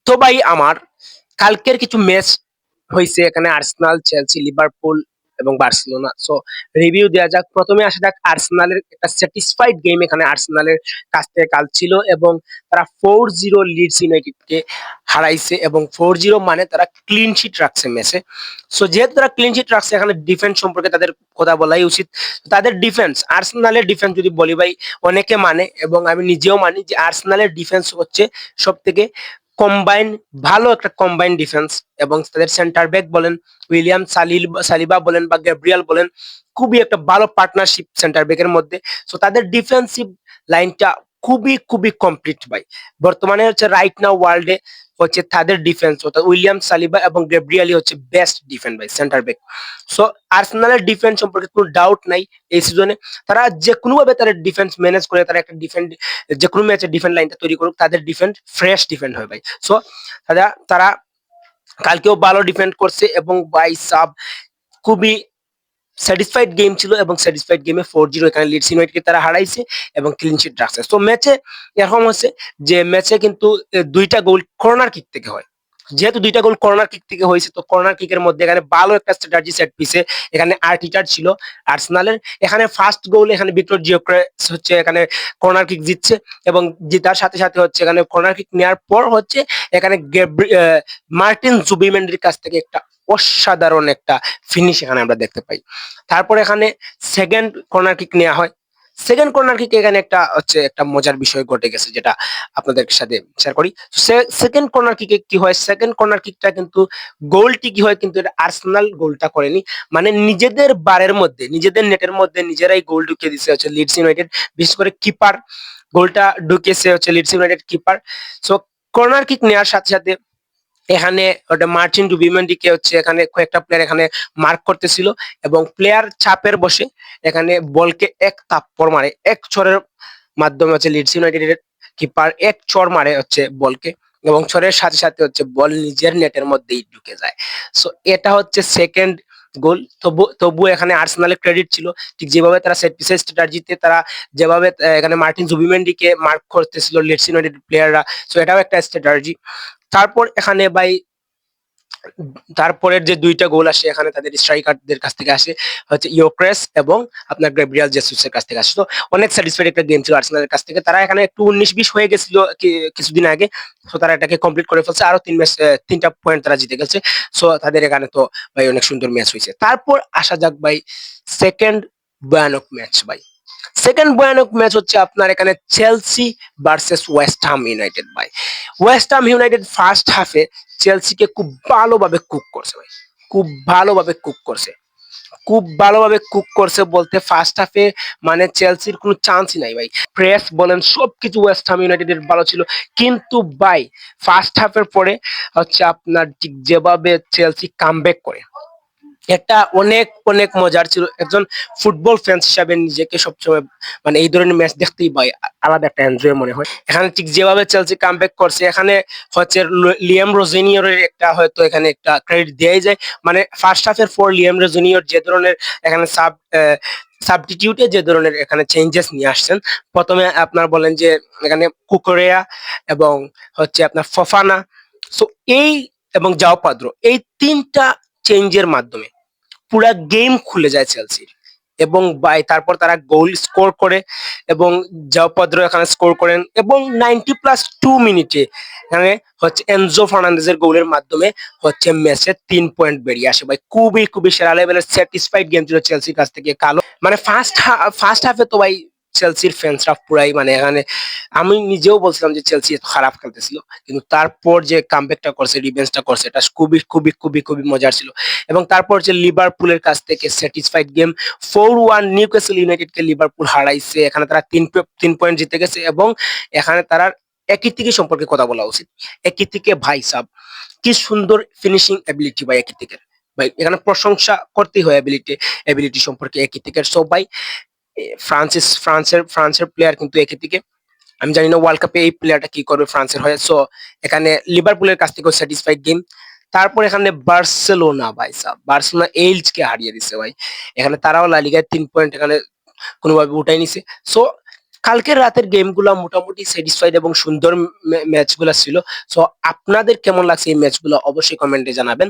তো ভাই আমার কালকের কিছু ম্যাচ হয়েছে এখানে আর্সেনাল, চেলসি, লিভারপুল এবং বার্সেলোনা। সো রিভিউ দেওয়া যাক। প্রথমে আসা যাক আর্সেনালের একটা স্যাটিসফাইড গেম এখানে আর্সেনালের কাছ থেকে কাল ছিল এবং তারা 4-0 লিডস ইউনাইটেডকে হারাইছে এবং 4-0 মানে তারা ক্লিন শিট রাখছে ম্যাচে। সো যেহেতু তারা ক্লিন শিট রাখছে এখানে ডিফেন্স সম্পর্কে তাদের কথা বলাই উচিত। তাদের ডিফেন্স, আর্সেনালের ডিফেন্স যদি বলি ভাই, অনেকে মানে এবং আমি নিজেও মানি যে আর্সেনালের ডিফেন্স হচ্ছে সব থেকে কম্বাইন, ভালো একটা কম্বাইন ডিফেন্স। এবং তাদের সেন্টার ব্যাক বলেন, সালিবা বলেন বা গ্যাব্রিয়াল বলেন, খুবই একটা ভালো পার্টনারশিপ সেন্টার ব্যাকের মধ্যে। সো তাদের ডিফেন্সিভ লাইনটা খুবই খুবই কমপ্লিট ভাই। বর্তমানে হচ্ছে রাইট নাও ওয়ার্ল্ডে হচ্ছে তাদের ডিফেন্স অর্থাৎ উইলিয়াম সালিবা এবং গ্যাব্রিয়ালি হচ্ছে বেস্ট ডিফেন্স ভাই, সেন্টার ব্যাক। সো আর্সেনালের ডিফেন্স সম্পর্কে কোনো ডাউট নাই এই সিজনে। তারা যে কোনো ভাবে তাদের ডিফেন্স ম্যানেজ করে তারা একটা ডিফেন্স, যে কোনো ম্যাচে ডিফেন্স লাইনটা তৈরি করুক, তাদের ডিফেন্স ফ্রেশ ডিফেন্স হয় ভাই। সো তারা তারা কালকেও ভালো ডিফেন্ড করছে এবং বাই সাব খুবই স্যাটিসফাইড গেম ছিল এবং স্যাটিসফাইড গেমে 4-0 এখানে লিডস ইউনাইটেডকে তারা হারাইছে এবং ক্লিন শিট রাখছে। তো ম্যাচে এরকম হচ্ছে যে ম্যাচে কিন্তু দুইটা গোল কর্নার কিক থেকে হয়। যেহেতু দুইটা গোল কর্নার কিক থেকে হয়েছে, তো কর্নার কিকের মধ্যে এখানে ভালো একটা স্ট্র্যাটেজি সেট পিছে এখানে আর্টিটার ছিল আর্সেনালের। এখানে ফার্স্ট গোল এখানে ভিক্টর জিওক্রেস হচ্ছে এখানে কর্নার কিক জিতছে এবং জেতার সাথে সাথে হচ্ছে এখানে কর্নার কিক নেওয়ার পর হচ্ছে এখানে মার্টিন জুবিমেন্ডির কাছ থেকে একটা অসাধারণ একটা ফিনিশ এখানে আমরা দেখতে পাই। তারপর এখানে সেকেন্ড কর্নার কিক নেওয়া হয়। সেকেন্ড কর্নার কিক এখানে একটা হচ্ছে একটা মজার বিষয় ঘটে গেছে যেটা আপনাদের সাথে শেয়ার করি। সেকেন্ড কর্নার কিকে কি হয়, সেকেন্ড কর্নার কিকটা কিন্তু গোলটি কি হয় কিন্তু এটা আর্সেনাল গোলটা করেনি, মানে নিজেদের বারের মধ্যে নিজেদের নেটের মধ্যে নিজেরাই গোল ঢুকিয়ে দিচ্ছে হচ্ছে লিডস ইউনাইটেড। বিশেষ করে কিপার গোলটা ঢুকিয়েছে হচ্ছে Leeds United keeper. So corner kick নেওয়ার সাথে সাথে এখানে ওটা মার্টিন ডুবিমেন্ডিকে হচ্ছে এখানে কয়েকটা প্লেয়ার এখানে মার্ক করতেছিল এবং প্লেয়ার চাপের বসে এখানে বলকে এক থাপ্পড় মারে, এক ছড়ের মাধ্যমে হচ্ছে লিডস ইউনাইটেডের কিপার এক চড় মারে হচ্ছে বলকে এবং চড়ের সাথে সাথে হচ্ছে বল নিজের নেটের মধ্যেই ঢুকে যায়। সো এটা হচ্ছে সেকেন্ড গোল। তবু এখানে আর্সেনালের ক্রেডিট ছিল। ঠিক যেভাবে তারা সেট পিসের স্ট্র্যাটেজিতে তারা যেভাবে এখানে মার্টিন জুবিমেন্ডিকে মার্ক করতেছিল লিডস ইউনাইটেড প্লেয়াররা, সো এটাও একটা স্ট্র্যাটেজি। তারপর এখানে ভাই তারপরের যে দুইটা গোল আসে এখানে তাদের স্ট্রাইকারদের কাছ থেকে আসে হচ্ছে ইয়োক্রেস এবং আপনার গ্যাব্রিয়াল জেসুসের কাছ থেকে আসে। তো অনেক স্যাটিসফাইড একটা গেম ছিল আর্সেনালের কাছ থেকে। তারা এখানে একটু 19-20 হয়ে গেছিল কিছুদিন আগে। তো তারা এটাকে কমপ্লিট করে ফেলছে, আরো তিনটা পয়েন্ট তারা জিতে গেছে। সো তাদের এখানে তো ভাই অনেক সুন্দর ম্যাচ হয়েছে। তারপর আসা যাক ভাই সেকেন্ড ভয়ানক ম্যাচ ভাই। সেকেন্ড ভয়ানক ম্যাচ হচ্ছে আপনার এখানে চেলসি ভার্সেস ওয়েস্ট হাম ইউনাইটেড ভাই। ওয়েস্ট হাম ইউনাইটেড ফার্স্ট হাফে চেলসিকে খুব ভালোভাবে কুক করছে ভাই, খুব ভালোভাবে কুক করছে, খুব ভালোভাবে কুক করছে বলতে ফার্স্ট হাফে মানে চেলসির কোনো চান্সই নাই ভাই। প্রেস বলেন সবকিছু ওয়েস্ট হাম ইউনাইটেডের ভালো ছিল, কিন্তু ভাই ফার্স্ট হাফের পরে হচ্ছে আপনার ঠিক যেভাবে চেলসি কামব্যাক করে এটা অনেক অনেক মজার ছিল। একজন ফুটবল ফ্যান্স হিসাবে নিজেকে সবসময় মানে এই ধরনের ম্যাচ দেখতেই পাই আলাদা একটা এনজয় মনে হয়। এখানে ঠিক যেভাবে চেলসি কামব্যাক করছে এখানে হচ্ছে লিয়াম রোজেনিয়র একটা হয়তো এখানে একটা ক্রেডিট দেওয়াই যায়। মানে ফার্স্ট হাফের পর লিয়াম রোজেনিয়র যে ধরনের এখানে সাবস্টিটিউটে যে ধরনের এখানে চেঞ্জেস নিয়ে আসছেন। প্রথমে আপনার বলেন যে এখানে কুকুরেয়া এবং হচ্ছে আপনার ফফানা, সো এই এবং জাও পাদ্রো, এই তিনটা চেঞ্জের মাধ্যমে পুরা গেম খুলে যায় চেলসির। এবং বাই তারপর তারা গোল স্কোর করে এবং জাও পাদ্রো এখানে স্কোর করেন এবং 90+2 মিনিটে এখানে হচ্ছে এনজো ফার্নান্দেজের গোলের মাধ্যমে হচ্ছে ম্যাচে 3 পয়েন্ট বেরিয়ে আসে ভাই। খুবই খুবই সেরা লেভেলের স্যাটিসফাইড গেম ছিল চেলসির কাছ থেকে কালো। মানে ফার্স্ট হাফে তো ভাই চেলসির ফ্যান্সরা পুরাই মানে এখানে আমি নিজেও বলছিলাম যে চেলসি এত খারাপ খেলতেছিল, কিন্তু তারপর যে কামব্যাকটা করছে, রিভেঞ্জটা করছে, এটা খুবই খুবই খুবই খুবই মজার ছিল। এবং তারপর যে লিভারপুলের কাছ থেকে স্যাটিসফাইড গেম 4-1 নিউক্যাসল ইউনাইটেডকে লিভারপুল হারাইছে। এখানে তারা 3 পয়েন্ট জিতে গেছে এবং এখানে তারা একই থেকে সম্পর্কে কথা বলা উচিত। একই থেকে ভাই সাব কি সুন্দর ফিনিশিং এবিলিটি ভাই একই থেকে ভাই, এখানে প্রশংসা করতেই হয় এবিলিটি সম্পর্কে একই থেকে। সো ভাই ফ্রান্সের প্লেয়ার কিন্তু একই থেকে। আমি জানি না ওয়ার্ল্ড কাপে এই প্লেয়ারটা কি করবে ফ্রান্সের হয়ে। সো এখানে লিভারপুলের কাছ থেকেও স্যাটিসফাইড গেম। তারপর এখানে বার্সেলোনা ভাই সাব, বার্সেলোনা এইলস কে হারিয়ে দিছে ভাই। এখানে তারাও লা লিগায় 3 পয়েন্ট এখানে কোনোভাবে উঠাই নিছে। সো কালকের রাতের গেমগুলা মোটামুটি স্যাটিসফাইড এবং সুন্দর ম্যাচগুলা ছিল। সো আপনাদের কেমন লাগছে এই ম্যাচগুলো অবশ্যই কমেন্টে জানাবেন।